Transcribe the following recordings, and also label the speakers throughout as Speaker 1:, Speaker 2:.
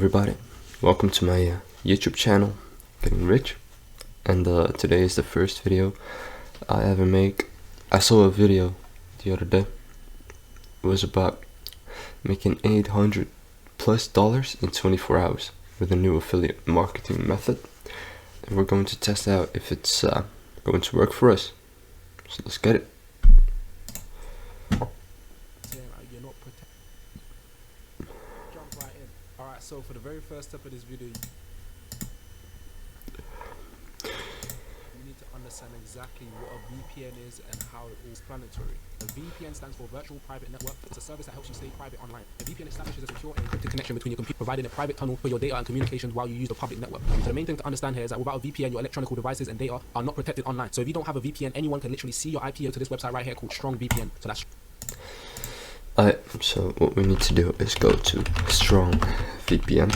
Speaker 1: everybody, welcome to my YouTube channel, Getting Rich, and today is the first video I ever make. I saw a video the other day. It was about making $800+ in 24 hours with a new affiliate marketing method, and we're going to test out if it's going to work for us. So let's get it.
Speaker 2: Alright, so for the very first step of this video, you need to understand exactly what a VPN is and how it is explanatory. A VPN stands for Virtual Private Network. It's a service that helps you stay private online. A VPN establishes a secure and encrypted connection between your computer, providing a private tunnel for your data and communications while you use the public network. So the main thing to understand here is that without a VPN, your electronic devices and data are not protected online. So if you don't have a VPN, anyone can literally see your IP to this website right here called Strong VPN. So that's
Speaker 1: so what we need to do is go to Strong VPN,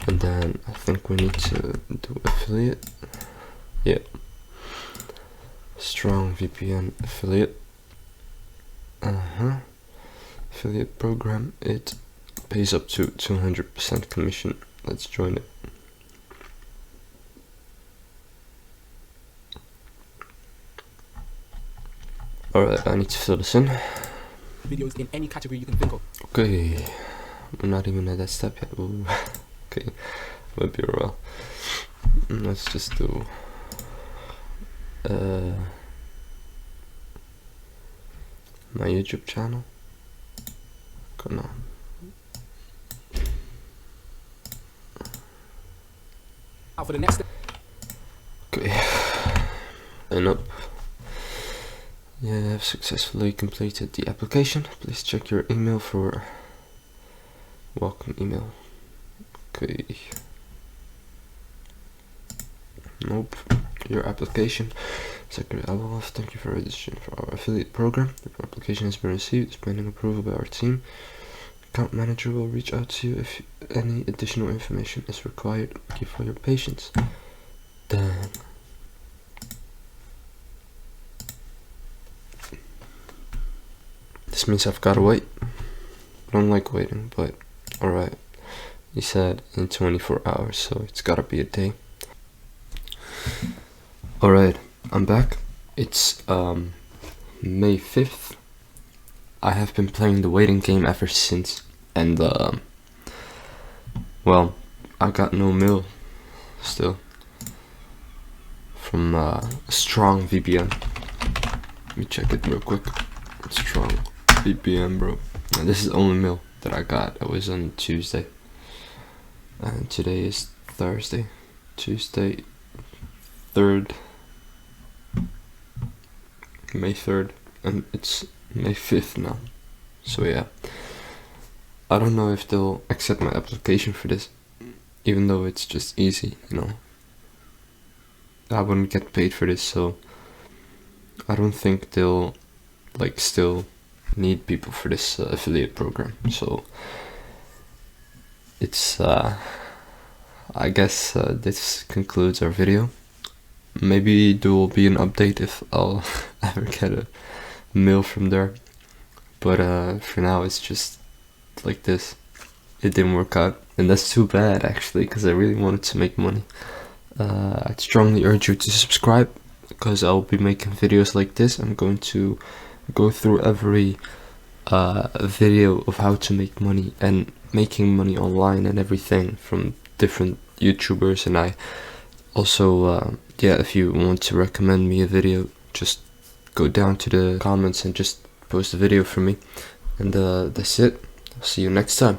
Speaker 1: and then I think we need to do affiliate. Yeah, Strong VPN affiliate. Affiliate program. It pays up to 200% commission. Let's join it. Alright, I need to fill this in.
Speaker 2: videos in any category you can think of.
Speaker 1: Okay, we're not even at that step yet. Ooh. Okay, might be a while. Let's just do my YouTube channel. Come on.
Speaker 2: Now for the next step.
Speaker 1: Okay, sign up. Yeah, I have successfully completed the application. Please check your email for welcome email. Okay. Nope. Your application. Secretary Abelov, thank you for registering for our affiliate program. Your application has been received. It's pending approval by our team. Account manager will reach out to you if any additional information is required. Thank you for your patience. Then this means I've gotta wait. I don't like waiting, but alright. He said in 24 hours, so it's gotta be a day. Alright, I'm back. It's May 5th. I have been playing the waiting game ever since, and well, I got no mail still from Strong VPN. Let me check it real quick. Strong VPN, bro. Now, this is the only mail that I got. It was on Tuesday, and today is Thursday. Tuesday, May 3rd, and it's May 5th now. So yeah, I don't know if they'll accept my application for this, even though it's just easy, you know. I wouldn't get paid for this, so I don't think they'll like still need people for this affiliate program. So it's I guess this concludes our video. Maybe there will be an update if I'll ever get a mail from there, but for now it's just like this. It didn't work out, and that's too bad actually, because I really wanted to make money. I'd strongly urge you to subscribe, because I'll be making videos like this. I'm going to go through every video of how to make money and making money online and everything from different YouTubers. And I also yeah, if you want to recommend me a video, just go down to the comments and just post a video for me, and that's it. I'll see you next time.